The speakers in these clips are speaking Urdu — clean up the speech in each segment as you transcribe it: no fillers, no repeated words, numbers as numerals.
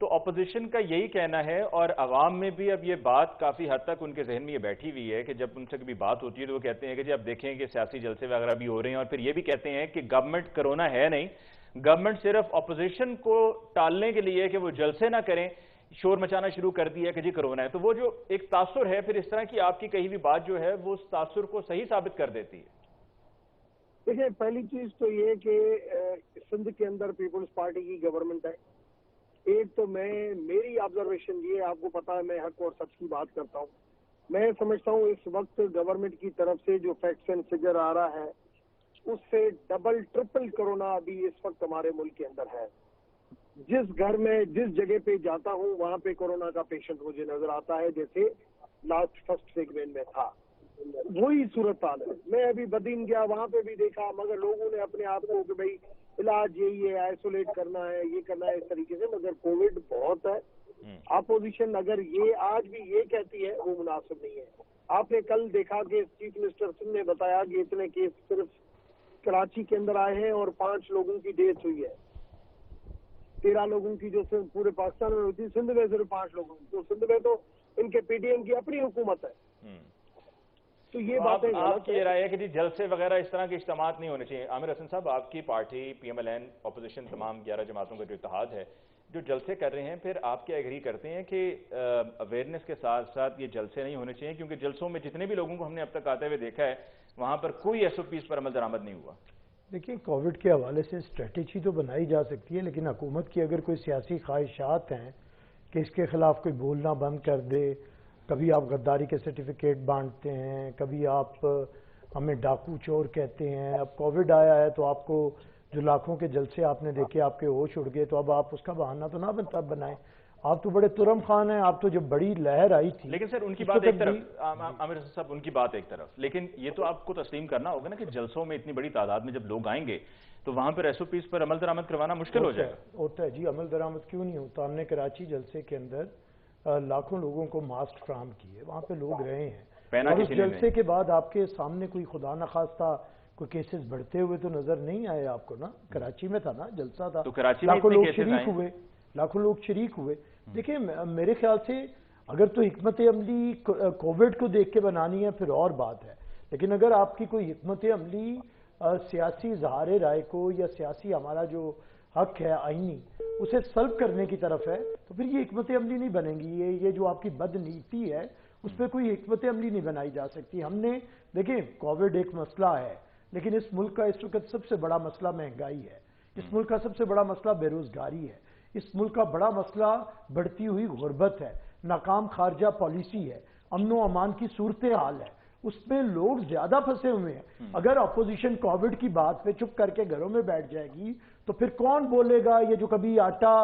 تو اپوزیشن کا یہی کہنا ہے اور عوام میں بھی اب یہ بات کافی حد تک ان کے ذہن میں یہ بیٹھی ہوئی ہے کہ جب ان سے کبھی بات ہوتی ہے تو وہ کہتے ہیں کہ جی اب دیکھیں کہ سیاسی جلسے وغیرہ بھی ہو رہے ہیں، اور پھر یہ بھی کہتے ہیں کہ گورنمنٹ کرونا ہے نہیں، گورنمنٹ صرف اپوزیشن کو ٹالنے کے لیے کہ وہ جلسے نہ کریں شور مچانا شروع کر دیا کہ جی کرونا ہے. تو وہ جو ایک تاثر ہے پھر اس طرح کی آپ کی کہی ہوئی بات جو ہے وہ اس تاثر کو صحیح ثابت کر دیتی ہے. دیکھیں، پہلی چیز تو یہ کہ سندھ کے اندر پیپلز پارٹی کی گورنمنٹ ہے. ایک تو میری آبزرویشن یہ، آپ کو پتا ہے میں حق اور سچ کی بات کرتا ہوں، میں سمجھتا ہوں اس وقت گورنمنٹ کی طرف سے جو فیکٹس اینڈ فگر آ رہا ہے اس سے ڈبل ٹرپل کرونا ابھی اس وقت ہمارے ملک کے اندر ہے. جس گھر میں جس جگہ پہ جاتا ہوں وہاں پہ کورونا کا پیشنٹ مجھے نظر آتا ہے جیسے لاسٹ فرسٹ سیگمنٹ میں تھا. وہی صورتحال ہے. میں ابھی بدین گیا، وہاں پہ بھی دیکھا، مگر لوگوں نے اپنے آپ کو کہ بھائی علاج یہی ہے، آئسولیٹ کرنا ہے، یہ کرنا ہے، اس طریقے سے. مگر کووڈ بہت ہے. اپوزیشن اگر یہ آج بھی یہ کہتی ہے وہ مناسب نہیں ہے. آپ نے کل دیکھا کہ چیف منسٹر سنگھ نے بتایا کہ اتنے کیس صرف کراچی کے اندر آئے ہیں اور 5 لوگوں کی ڈیتھ ہوئی ہے. 13 لوگوں کی جو پورے پاکستان میں ہوئی تھی، سندھ میں صرف 5 لوگوں کی. تو سندھ میں تو ان کے پی ڈی ایم کی اپنی حکومت ہے. تو یہ باتیں آپ کی یہ رائے ہے کہ جی جلسے وغیرہ اس طرح کے اجتماعات نہیں ہونے چاہیے. عامر حسن صاحب، آپ کی party P M L N opposition تمام 11 جماعتوں کا جو اتحاد ہے جو جلسے کر رہے ہیں، پھر آپ کیا ایگری کرتے ہیں کہ اویئرنیس کے ساتھ ساتھ یہ جلسے نہیں ہونے چاہیے؟ کیونکہ جلسوں میں جتنے بھی لوگوں کو ہم نے اب تک آتے ہوئے دیکھا ہے وہاں پر کوئی ایس او پیز پر عمل درآمد نہیں ہوا. دیکھیں، کووڈ کے حوالے سے اسٹریٹجی تو بنائی جا سکتی ہے، لیکن حکومت کی اگر کوئی سیاسی خواہشات ہیں کہ اس کے خلاف کوئی بولنا بند کر دے، کبھی آپ غداری کے سرٹیفکیٹ بانٹتے ہیں، کبھی آپ ہمیں ڈاکو چور کہتے ہیں. اب کووڈ آیا ہے تو آپ کو جو لاکھوں کے جلسے آپ نے دیکھے آپ کے ہوش اڑ گئے، تو اب آپ اس کا بہانہ تو نہ بنائیں. آپ تو بڑے ترم خان ہیں. آپ تو جب بڑی لہر آئی تھی، لیکن سر ان کی بات ایک طرف، عامر حسن صاحب ان کی بات ایک طرف، لیکن یہ تو آپ کو تسلیم کرنا ہوگا نا کہ جلسوں میں اتنی بڑی تعداد میں جب لوگ آئیں گے تو وہاں پر ایس او پیز پر عمل درآمد کروانا مشکل ہو جائے گا. ہوتا ہے جی، عمل درآمد کیوں نہیں ہوتا. ہم نے کراچی جلسے کے اندر لاکھوں لوگوں کو ماسک فراہم کیے، وہاں پہ لوگ رہے ہیں، اور اس جلسے کے بعد آپ کے سامنے کوئی خدا نخواستہ کوئی کیسز بڑھتے ہوئے تو نظر نہیں آئے آپ کو نا. کراچی میں تھا نا جلسہ تھا، لاکھوں لوگ شریک ہوئے، لاکھوں لوگ شریک ہوئے. دیکھیں، میرے خیال سے اگر تو حکمت عملی کووڈ کو دیکھ کے بنانی ہے پھر اور بات ہے، لیکن اگر آپ کی کوئی حکمت عملی سیاسی اظہار رائے کو یا سیاسی ہمارا جو حق ہے آئینی اسے سلب کرنے کی طرف ہے تو پھر یہ حکمت عملی نہیں بنے گی. یہ جو آپ کی بد نیتی ہے اس پہ کوئی حکمت عملی نہیں بنائی جا سکتی. ہم نے دیکھیں کووڈ ایک مسئلہ ہے، لیکن اس ملک کا اس وقت سب سے بڑا مسئلہ مہنگائی ہے، اس ملک کا سب سے بڑا مسئلہ بے روزگاری ہے، اس ملک کا بڑا مسئلہ بڑھتی ہوئی غربت ہے، ناکام خارجہ پالیسی ہے، امن و امان کی صورتحال ہے. اس میں لوگ زیادہ پھنسے ہوئے ہیں. اگر اپوزیشن کووڈ کی بات پہ چپ کر کے گھروں میں بیٹھ جائے گی تو پھر کون بولے گا؟ یہ جو کبھی آٹا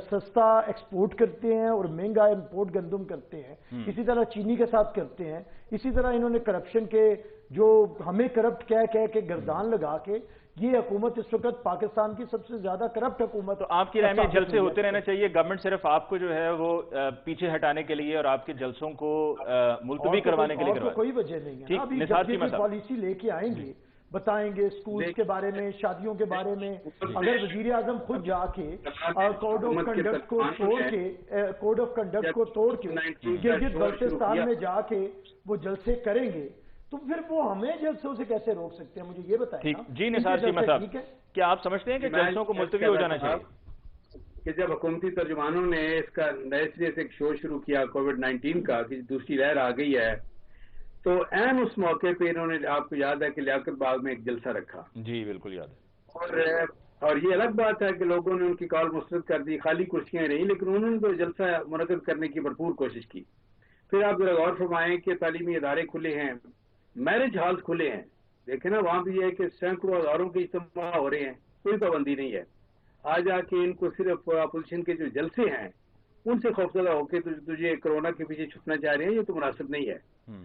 سستا ایکسپورٹ کرتے ہیں اور مہنگا امپورٹ گندم کرتے ہیں، اسی طرح چینی کے ساتھ کرتے ہیں، اسی طرح انہوں نے کرپشن کے جو ہمیں کرپٹ کہہ کے گردان لگا کے، یہ حکومت اس وقت پاکستان کی سب سے زیادہ کرپٹ حکومت. تو آپ کی رائے میں جلسے ہوتے رہنا چاہیے، گورنمنٹ صرف آپ کو جو ہے وہ پیچھے ہٹانے کے لیے اور آپ کے جلسوں کو ملتوی کروانے کے لیے کروانے کوئی وجہ نہیں ہے. ابھی جب یہ پالیسی لے کے آئیں گے، بتائیں گے اسکولز کے بارے میں، شادیوں کے بارے میں. اگر وزیر اعظم خود جا کے کوڈ آف کنڈکٹ کو توڑ کے گلگت بلتستان میں جا کے وہ جلسے کریں گے تو پھر وہ ہمیں جلسوں سے کیسے روک سکتے ہیں؟ مجھے یہ بتائیں. جی نثار چیمہ صاحب، کیا آپ سمجھتے ہیں کہ جلسوں کو ملتوی ہو جانا چاہیے؟ کہ جب حکومتی ترجمانوں نے اس کا نئے سرے سے ایک شو شروع کیا کووڈ-19 کا کہ دوسری لہر آ گئی ہے، تو عین اس موقع پہ انہوں نے، آپ کو یاد ہے کہ لیاقت باغ میں ایک جلسہ رکھا. جی بالکل یاد ہے. اور یہ الگ بات ہے کہ لوگوں نے ان کی کال مسترد کر دی، خالی کرسیاں رہیں، لیکن انہوں نے تو جلسہ منعقد کرنے کی بھرپور کوشش کی. پھر آپ ذرا غور فرمائیں کہ تعلیمی ادارے کھلے ہیں، میرج ہالز کھلے ہیں، دیکھیں نا وہاں بھی یہ ہے کہ سینکڑوں ہزاروں کے اجتماع ہو رہے ہیں، کوئی پابندی نہیں ہے. آج آ کے ان کو صرف اپوزیشن کے جو جلسے ہیں ان سے خوفزدہ ہو کے تجھے کرونا کے پیچھے چھپنا چاہ رہے ہیں، یہ تو مناسب نہیں ہے.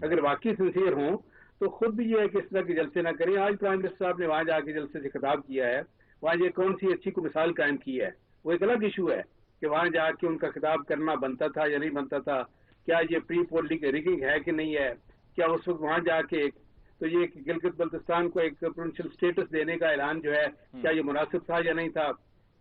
اگر واقعی سنسیئر ہوں تو خود بھی یہ ہے کہ اس طرح کے جلسے نہ کریں. آج پرائم منسٹر صاحب نے وہاں جا کے جلسے سے خطاب کیا ہے، وہاں یہ کون سی اچھی کو مثال قائم کی ہے. وہ ایک الگ ایشو ہے کہ وہاں جا کے ان کا خطاب کرنا بنتا تھا یا نہیں بنتا تھا، کیا یہ پری پول ریگنگ ہے کہ نہیں ہے، کیا اس وقت وہاں جا کے تو یہ گلگت بلتستان کو ایک پروونشل سٹیٹس دینے کا اعلان جو ہے کیا یہ مناسب تھا یا نہیں تھا.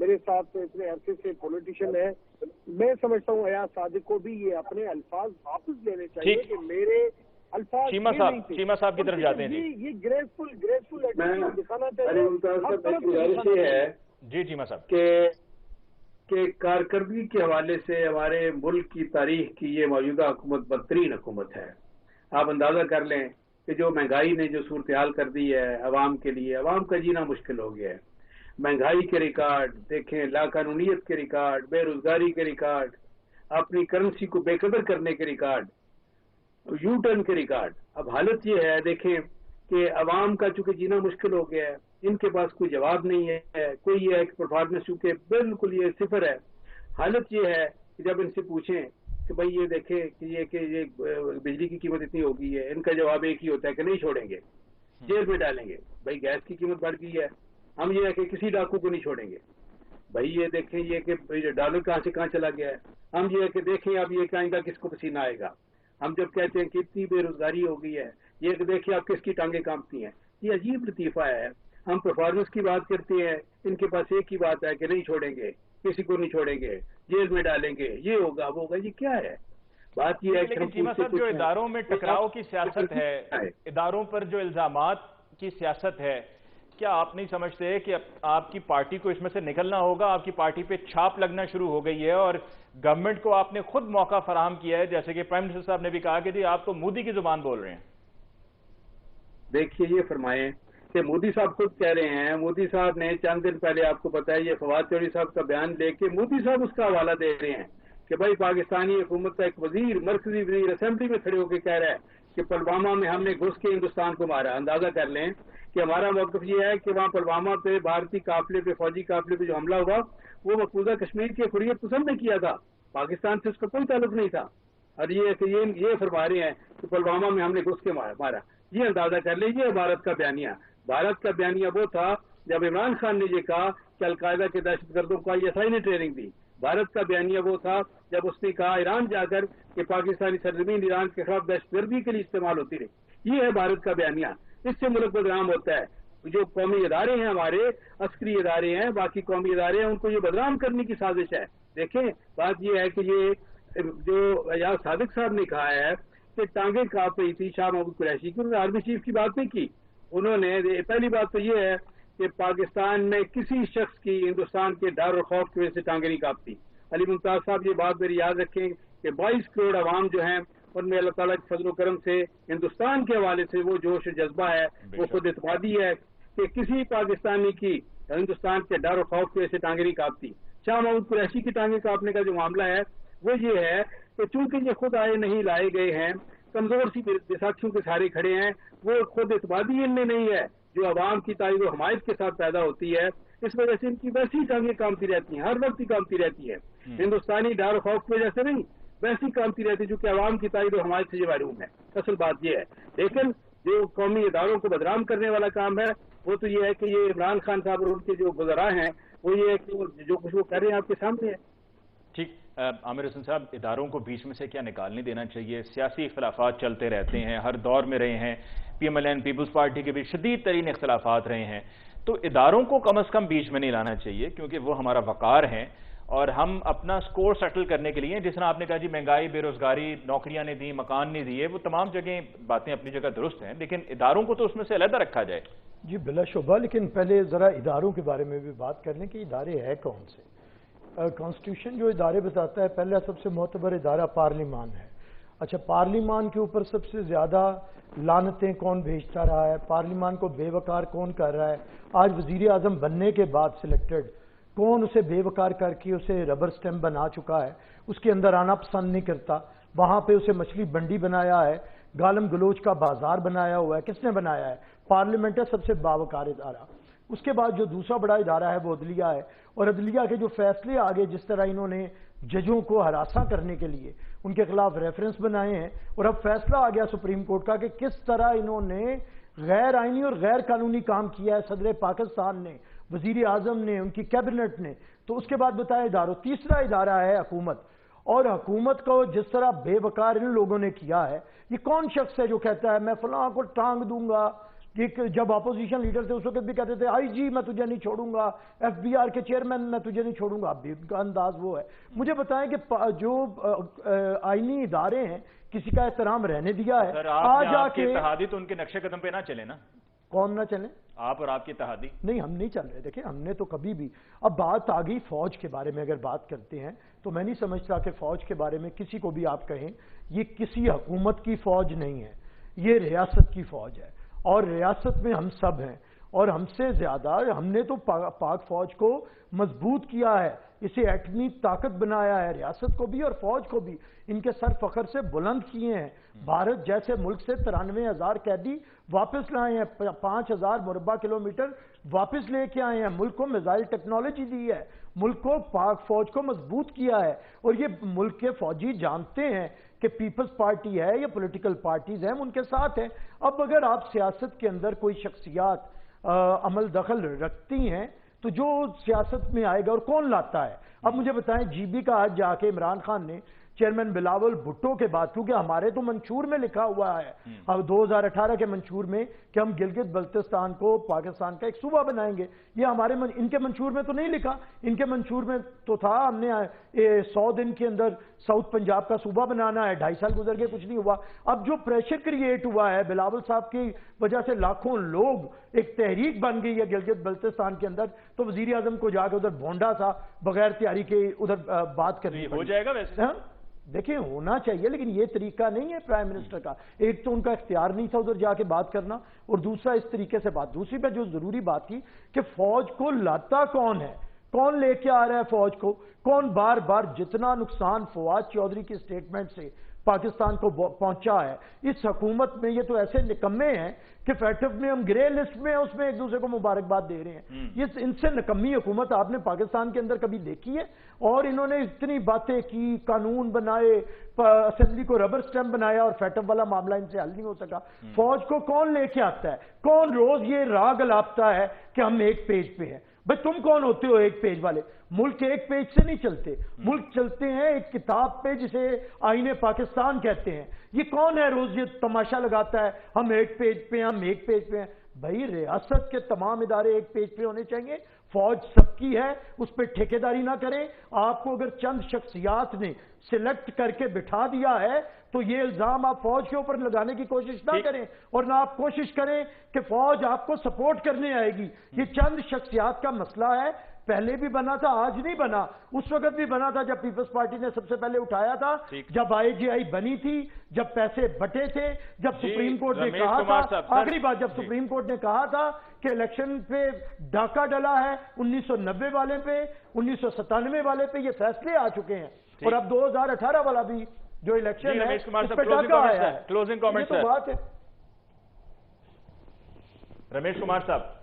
میرے ساتھ اتنے عرصے سے پولیٹیشین ہے. میں سمجھتا ہوں ایاز صادق کو بھی یہ اپنے الفاظ واپس لینے چاہیے کہ میرے الفاظ چیمہ صاحب کی طرف جاتے ہیں. یہ گریسفل دکھانا چاہیے. جی چیمہ صاحب کہ کارکردگی کے حوالے سے ہمارے ملک کی تاریخ کی یہ موجودہ حکومت بدترین حکومت ہے. آپ اندازہ کر لیں کہ جو مہنگائی نے جو صورتحال کر دی ہے عوام کے لیے، عوام کا جینا مشکل ہو گیا ہے. مہنگائی کے ریکارڈ دیکھیں، لاقانونیت کے ریکارڈ، بے روزگاری کے ریکارڈ، اپنی کرنسی کو بے قدر کرنے کے ریکارڈ، یو ٹرن کے ریکارڈ. اب حالت یہ ہے دیکھیں کہ عوام کا چونکہ جینا مشکل ہو گیا ہے، ان کے پاس کوئی جواب نہیں ہے، کوئی یہ پرفارمنس چونکہ بالکل یہ صفر ہے. حالت یہ ہے کہ جب ان سے پوچھیں کہ بھائی یہ دیکھیں کہ یہ بجلی کی قیمت اتنی ہو گئی ہے، ان کا جواب ایک ہی ہوتا ہے کہ نہیں چھوڑیں گے، جیل میں ڈالیں گے. بھائی گیس کی قیمت بڑھ گئی ہے، ہم یہ ہے کہ کسی ڈاکو کو نہیں چھوڑیں گے. بھائی یہ دیکھیں یہ کہ ڈالر کہاں سے کہاں چلا گیا ہے، ہم یہ ہے کہ دیکھیں اب یہ کہ آئندہ کس کو پسینہ آئے گا. ہم جب کہتے ہیں کہ اتنی بے روزگاری ہو گئی ہے، یہ کہ دیکھیں آپ کس کی ٹانگیں کانپتی ہیں. یہ عجیب لطیفہ ہے. ہم پرفارمنس کی بات کرتے ہیں، ان کے پاس ایک ہی بات ہے کہ نہیں چھوڑیں گے، کسی کو نہیں چھوڑیں گے، جیل میں ڈالیں گے، یہ ہوگا وہ ہوگا. یہ کیا ہے؟ بات یہ ہے کہ چیمہ صاحب جو اداروں میں ٹکراؤ کی سیاست ہے، اداروں پر جو الزامات کی سیاست ہے، کیا آپ نہیں سمجھتے کہ آپ کی پارٹی کو اس میں سے نکلنا ہوگا؟ آپ کی پارٹی پہ چھاپ لگنا شروع ہو گئی ہے اور گورنمنٹ کو آپ نے خود موقع فراہم کیا ہے، جیسے کہ پرائم منسٹر صاحب نے بھی کہا کہ جی آپ تو مودی کی زبان بول رہے ہیں. دیکھیے یہ فرمائیں کہ مودی صاحب خود کہہ رہے ہیں، مودی صاحب نے چند دن پہلے آپ کو پتا ہے یہ فواد چودھری صاحب کا بیان لے کے مودی صاحب اس کا حوالہ دے رہے ہیں کہ بھائی پاکستانی حکومت کا ایک وزیر، مرکزی وزیر اسمبلی میں کھڑے ہو کے کہہ رہا ہے کہ پلوامہ میں ہم نے گھس کے ہندوستان کو مارا. اندازہ کر لیں کہ ہمارا موقف یہ ہے کہ وہاں پلوامہ پہ بھارتی قافلے پہ، فوجی قافلے پہ جو حملہ ہوا وہ مقبوضہ کشمیر کے حریت پسند نے کیا تھا، پاکستان سے اس کا کوئی تعلق نہیں تھا. اور یہ کہ یہ فرما رہے ہیں کہ پلوامہ میں ہم نے گھس کے مارا. یہ اندازہ کر لیں یہ بھارت کا بیانیہ. بھارت کا بیانیہ وہ تھا جب عمران خان نے یہ کہا کہ القاعدہ کے دہشت گردوں کو ISI نے ٹریننگ دی. بھارت کا بیانیہ وہ تھا جب اس نے کہا ایران جا کر کہ پاکستانی سرزمین ایران کے خلاف دہشت گردی کے لیے استعمال ہوتی رہی. یہ ہے بھارت کا بیانیہ. اس سے ملک بدنام ہوتا ہے. جو قومی ادارے ہیں ہمارے، عسکری ادارے ہیں، باقی قومی ادارے ہیں، ان کو یہ بدنام کرنے کی سازش ہے. دیکھیں بات یہ ہے کہ یہ جو ایاز صادق صاحب نے کہا ہے کہ ٹانگیں کانپ رہی تھی شاہ محمود قریشی کی، انہوں نے آرمی چیف کی بات نہیں کی. انہوں نے پہلی بات تو یہ ہے کہ پاکستان میں کسی شخص کی ہندوستان کے ڈر اور خوف کی وجہ سے ٹانگیں نہیں کانپتی. علی ممتاز صاحب یہ بات میری یاد رکھیں کہ 22 کروڑ عوام جو ہیں ان میں اللہ تعالیٰ کے فضل و کرم سے ہندوستان کے حوالے سے وہ جوش و جذبہ ہے، وہ خود اعتمادی ہے کہ کسی پاکستانی کی ہندوستان کے ڈر و خوف کی وجہ سے ٹانگیں نہیں کانپتی. شاہ محمود قریشی کی ٹانگیں کانپنے کا جو معاملہ ہے وہ یہ ہے کہ چونکہ یہ خود آئے نہیں لائے گئے ہیں، کمزور سی بیساکھیوں کے سہارے کھڑے ہیں، وہ خود اعتمادی ان میں نہیں ہے جو عوام کی تائید و حمایت کے ساتھ پیدا ہوتی ہے. اس وجہ سے ان کی ویسی ٹانگیں کامتی رہتی ہیں، ہر وقت ہی کامتی رہتی ہیں. ہندوستانی ڈر و خوف کی وجہ سے نہیں، ویسی کامتی رہتی جو کہ عوام کی تائید و حمایت سے یہ محروم ہے. اصل بات یہ ہے. لیکن جو قومی اداروں کو بدنام کرنے والا کام ہے وہ تو یہ ہے کہ یہ عمران خان صاحب اور ان کے جو وزراء ہیں وہ یہ ہے کہ جو کچھ وہ کر رہے ہیں آپ کے سامنے ہے. ٹھیک. عامر حسن صاحب، اداروں کو بیچ میں سے کیا نکالنے دینا چاہیے؟ سیاسی اختلافات چلتے رہتے ہیں، ہر دور میں رہے ہیں. PMLN پیپلز پارٹی کے بھی شدید ترین اختلافات رہے ہیں، تو اداروں کو کم از کم بیچ میں نہیں لانا چاہیے کیونکہ وہ ہمارا وقار ہیں اور ہم اپنا سکور سیٹل کرنے کے لیے، جس طرح آپ نے کہا جی مہنگائی، بے روزگاری، نوکریاں نہیں دی، مکان نہیں دیے، وہ تمام جگہیں باتیں اپنی جگہ درست ہیں، لیکن اداروں کو تو اس میں سے علیحدہ رکھا جائے. جی بلا شبہ، لیکن پہلے ذرا اداروں کے بارے میں بھی بات کر لیں کہ ادارے ہے کون سے. کانسٹیٹیوشن جو ادارے بتاتا ہے، پہلا سب سے معتبر ادارہ پارلیمان ہے. اچھا، پارلیمان کے اوپر سب سے زیادہ لعنتیں کون بھیجتا رہا ہے؟ پارلیمان کو بے وقار کون کر رہا ہے؟ آج وزیر اعظم بننے کے بعد سلیکٹڈ کون اسے بے وقار کر کے اسے ربر سٹیمپ بنا چکا ہے، اس کے اندر آنا پسند نہیں کرتا، وہاں پہ اسے مچھلی بنڈی بنایا ہے، گالم گلوچ کا بازار بنایا ہوا ہے. کس نے بنایا ہے؟ پارلیمنٹ ہے سب سے باوقار ادارہ. اس کے بعد جو دوسرا بڑا ادارہ ہے وہ عدلیہ ہے، اور عدلیہ کے جو فیصلے آگے جس طرح انہوں نے ججوں کو ہراساں کرنے کے لیے ان کے خلاف ریفرنس بنائے ہیں، اور اب فیصلہ آ گیا سپریم کورٹ کا کہ کس طرح انہوں نے غیر آئینی اور غیر قانونی کام کیا ہے صدر پاکستان نے، وزیر اعظم نے، ان کی کیبنٹ نے. تو اس کے بعد بتائے اداروں. تیسرا ادارہ ہے حکومت، اور حکومت کو جس طرح بے وقار ان لوگوں نے کیا ہے، یہ کون شخص ہے جو کہتا ہے میں فلاں کو ٹانگ دوں گا، کہ جب اپوزیشن لیڈر تھے اس وقت بھی کہتے تھے آئی جی میں تجھے نہیں چھوڑوں گا، FBR کے چیئرمین میں تجھے نہیں چھوڑوں گا، اب بھی ان کا انداز وہ ہے۔ مجھے بتائیں کہ جو آئینی ادارے ہیں کسی کا احترام رہنے دیا ہے، سر آپ کے اتحادی تو ان کے نقشے قدم پہ نہ چلے نا؟ کون نہ چلیں؟ آپ اور آپ کے اتحادی؟ نہیں، ہم نہیں چل رہے۔ دیکھیں ہم نے تو کبھی بھی، اب بات آ گئی فوج کے بارے میں اگر بات کرتے ہیں تو میں نہیں سمجھتا کہ فوج کے بارے میں کسی کو بھی آپ کہیں یہ کسی حکومت کی فوج نہیں ہے، یہ ریاست کی فوج ہے، اور ریاست میں ہم سب ہیں، اور ہم سے زیادہ ہم نے تو پاک فوج کو مضبوط کیا ہے، اسے ایٹمی طاقت بنایا ہے، ریاست کو بھی اور فوج کو بھی ان کے سر فخر سے بلند کیے ہیں۔ بھارت جیسے ملک سے 93,000 قیدی واپس لائے ہیں، 5,000 مربع کلومیٹر واپس لے کے آئے ہیں، ملک کو میزائل ٹیکنالوجی دی ہے، ملک کو پاک فوج کو مضبوط کیا ہے، اور یہ ملک کے فوجی جانتے ہیں کہ پیپلز پارٹی ہے یا پولیٹیکل پارٹیز ہیں ان کے ساتھ ہیں۔ اب اگر آپ سیاست کے اندر کوئی شخصیات عمل دخل رکھتی ہیں تو جو سیاست میں آئے گا، اور کون لاتا ہے؟ اب مجھے بتائیں جی بی کا آج جا کے عمران خان نے چیئرمین بلاول بھٹو کے بعد، کیونکہ ہمارے تو منشور میں لکھا ہوا ہے اب 2018 کے منشور میں کہ ہم گلگت بلتستان کو پاکستان کا ایک صوبہ بنائیں گے، یہ ہمارے ان کے منشور میں تو نہیں لکھا، ان کے منشور میں تو تھا ہم نے 100 دن کے اندر ساؤتھ پنجاب کا صوبہ بنانا ہے، 2.5 سال گزر گئے کچھ نہیں ہوا۔ اب جو پریشر کریٹ ہوا ہے بلاول صاحب کی وجہ سے، لاکھوں لوگ ایک تحریک بن گئی ہے گلگت بلتستان کے اندر، تو وزیر اعظم کو جا کے ادھر بھونڈا سا بغیر تیاری کے ادھر بات کرنی ہو جائے گا ویسے؟ دیکھیں ہونا چاہیے، لیکن یہ طریقہ نہیں ہے پرائم منسٹر کا۔ ایک تو ان کا اختیار نہیں تھا ادھر جا کے بات کرنا، اور دوسرا اس طریقے سے بات۔ دوسری پہ جو ضروری بات کی کہ فوج کو لاتا کون ہے، کون لے کے آ رہا ہے فوج کو، کون بار بار جتنا نقصان فواد چودھری کی سٹیٹمنٹ سے پاکستان کو پہنچا ہے اس حکومت میں، یہ تو ایسے نکمے ہیں کہ فیٹف میں ہم گرے لسٹ میں اس میں ایک دوسرے کو مبارکباد دے رہے ہیں۔ یہ ان سے نکمی حکومت آپ نے پاکستان کے اندر کبھی دیکھی ہے؟ اور انہوں نے اتنی باتیں کی، قانون بنائے، اسمبلی کو ربر سٹیمپ بنایا، اور فیٹف والا معاملہ ان سے حل نہیں ہو سکا۔ فوج کو کون لے کے آتا ہے؟ کون روز یہ راگ الاپتا ہے کہ ہم ایک پیج پہ ہیں؟ بھئی تم کون ہوتے ہو ایک پیج والے؟ ملک ایک پیج سے نہیں چلتے، ملک چلتے ہیں ایک کتاب پہ جسے آئین پاکستان کہتے ہیں۔ یہ کون ہے روز یہ تماشا لگاتا ہے ہم ایک پیج پہ، ہم ایک پیج پہ ہیں؟ بھائی ریاست کے تمام ادارے ایک پیج پہ ہونے چاہیے، فوج سب کی ہے، اس پہ ٹھیکیداری نہ کریں۔ آپ کو اگر چند شخصیات نے سلیکٹ کر کے بٹھا دیا ہے تو یہ الزام آپ فوج کے اوپر لگانے کی کوشش نہ کریں، اور نہ آپ کوشش کریں کہ فوج آپ کو سپورٹ کرنے آئے گی۔ یہ چند شخصیات کا مسئلہ ہے، پہلے بھی بنا تھا، آج نہیں بنا، اس وقت بھی بنا تھا جب پیپلز پارٹی نے سب سے پہلے اٹھایا تھا، جب IGI بنی تھی، جب پیسے بٹے تھے، جب سپریم کورٹ نے کہا تھا، آخری بات جب سپریم کورٹ نے کہا تھا کہ الیکشن پہ ڈاکہ ڈلا ہے 1990 والے پہ، 1997 والے پہ، یہ فیصلے آ چکے ہیں، اور اب 2018 والا بھی جو الیکشن ہے اس پہ ڈاکہ آیا ہے۔ کلوزنگ کامنٹ یہ تو بات ہے۔ رمیش کمار صاحب،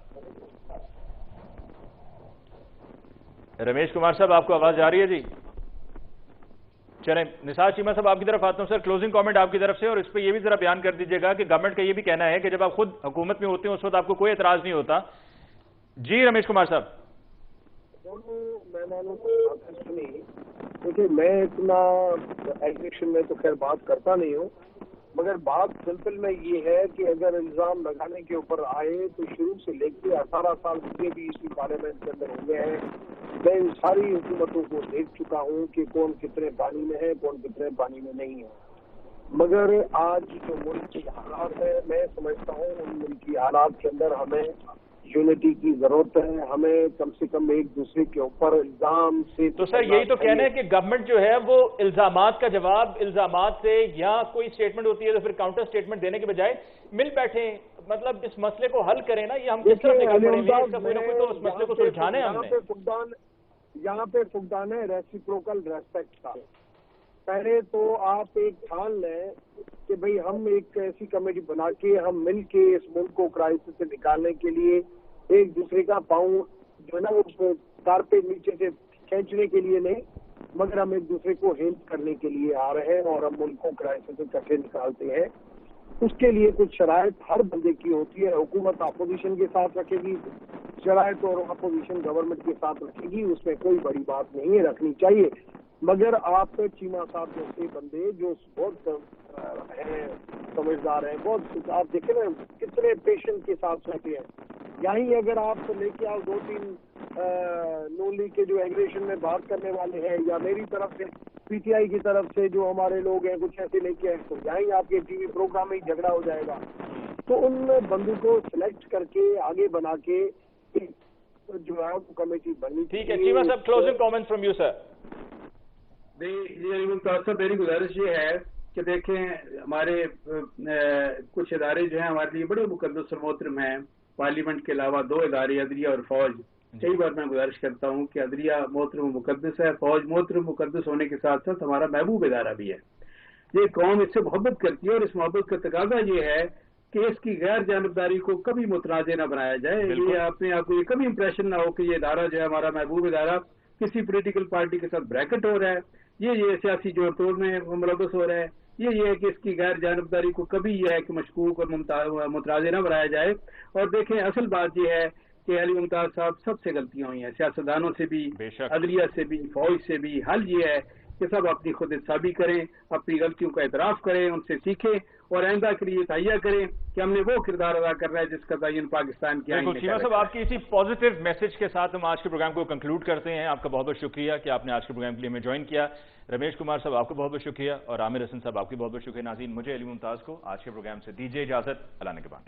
رمیش کمار صاحب آپ کو آواز آ رہی ہے؟ جی چلیں، نثار چیمہ صاحب آپ کی طرف آتا ہوں سر، کلوزنگ کامنٹ آپ کی طرف سے، اور اس پہ یہ بھی ذرا بیان کر دیجئے گا کہ گورنمنٹ کا یہ بھی کہنا ہے کہ جب آپ خود حکومت میں ہوتے ہیں اس وقت آپ کو کوئی اعتراض نہیں ہوتا۔ جی رمیش کمار صاحب۔ دیکھیں میں اتنا ایگزیکشن میں تو خیر بات کرتا نہیں ہوں، مگر بات سمپل میں یہ ہے کہ اگر الزام لگانے کے اوپر آئے تو شروع سے لے کے 18 سال مجھے بھی اسی پارلیمنٹ کے اندر ہوئے ہیں، میں ان ساری حکومتوں کو دیکھ چکا ہوں کہ کون کتنے پانی میں ہے، کون کتنے پانی میں نہیں ہے، مگر آج جو ملک کے حالات ہیں میں سمجھتا ہوں ان ملکی حالات کے اندر ہمیں یونٹی کی ضرورت ہے، ہمیں کم سے کم ایک دوسرے کے اوپر الزام سے تو سر یہی تو کہنا ہے کہ گورنمنٹ جو ہے وہ الزامات کا جواب الزامات سے، یا کوئی سٹیٹمنٹ ہوتی ہے تو پھر کاؤنٹر سٹیٹمنٹ دینے کے بجائے مل بیٹھیں، مطلب اس مسئلے کو حل کریں نا، یہ ہم کس طرح نکل پڑیں گے، اس کا کوئی نہ کوئی تو اس مسئلے کو سلجھانا ہے ہم نے۔ یہاں پہ فقدان ہے ریسیپروکل ریسپیکٹ کا۔ پہلے تو آپ ایک ٹھان لیں کہ بھئی ہم ایک ایسی کمیٹی بنا کے ہم مل کے اس ملک کو کرائسس سے نکالنے کے لیے ایک دوسرے کا پاؤں جو ہے نا وہ کارپیٹ نیچے سے کھینچنے کے لیے نہیں، مگر ہم ایک دوسرے کو ہیلپ کرنے کے لیے آ رہے ہیں اور ہم ملک کو کرائسس سے کیسے نکالتے ہیں۔ اس کے لیے کچھ شرائط ہر بندے کی ہوتی ہے، حکومت اپوزیشن کے ساتھ رکھے گی شرائط اور اپوزیشن گورنمنٹ کے ساتھ رکھے گی، اس میں کوئی بڑی بات نہیں ہے، رکھنی چاہیے، مگر آپ چیمہ صاحب جیسے بندے جو بہت ہیں سمجھدار ہیں، بہت آپ دیکھیں نا کتنے پیشنٹ کے ساتھ رہتے ہیں، یہیں اگر آپ لے کے آؤ 2-3 نون لیگ کے جو ایگریشن میں بات کرنے والے ہیں یا میری طرف سے پی ٹی آئی کی طرف سے جو ہمارے لوگ ہیں کچھ ایسے لے کے آئے تو یہیں آپ کے ٹی وی پروگرام میں جھگڑا ہو جائے گا. تو ان بندوں کو سلیکٹ کر کے آگے بنا کے جو ہے کمیٹی بنی. ٹھیک ہے چیمہ صاحب، closing comment from you sir. Mumtaz صاحب میری گزارش یہ ہے کہ دیکھیں ہمارے کچھ ادارے جو ہیں ہمارے لیے بڑے مقدس اور محترم ہیں. پارلیمنٹ کے علاوہ 2 ادارے عدلیہ اور فوج. کئی بار میں گزارش کرتا ہوں کہ عدلیہ محترم و مقدس ہے، فوج محترم مقدس ہونے کے ساتھ ساتھ ہمارا محبوب ادارہ بھی ہے. یہ قوم اس سے محبت کرتی ہے اور اس محبت کا تقاضا یہ ہے کہ اس کی غیر جانبداری کو کبھی متنازع نہ بنایا جائے. یہ اپنے آپ کو یہ کبھی امپریشن نہ ہو کہ یہ ادارہ جو ہے ہمارا محبوب ادارہ کسی پولیٹیکل پارٹی کے ساتھ بریکٹ ہو رہا ہے، یہ سیاسی جوڑ توڑ میں ملوث ہو رہا ہے. یہ ہے کہ اس کی غیر جانبداری کو کبھی یہ ہے کہ مشکوک اور متنازع نہ بنایا جائے. اور دیکھیں اصل بات یہ ہے کہ علی ممتاز صاحب سب سے غلطیاں ہوئی ہیں، سیاستدانوں سے بھی، عدلیہ سے بھی، فوج سے بھی. حل یہ ہے کہ سب اپنی خود احتسابی کریں، اپنی غلطیوں کا اعتراف کریں، ان سے سیکھیں اور آئندہ کے لیے تہیہ کریں کہ ہم نے وہ کردار ادا کرنا ہے جس کا تعین پاکستان کی آئین میں چیمہ صاحب، آپ کی اسی پازیٹیو میسج کے ساتھ ہم آج کے پروگرام کو کنکلوڈ کرتے ہیں. آپ کا بہت بہت شکریہ کہ آپ نے آج کے پروگرام کے لیے ہمیں جوائن کیا. رمیش کمار صاحب آپ کو بہت بہت شکریہ اور عامر حسن صاحب آپ کی بہت بہت شکریہ. ناظرین، مجھے علی ممتاز کو آج کے پروگرام سے دیجیے اجازت. اللہ نے کے بعد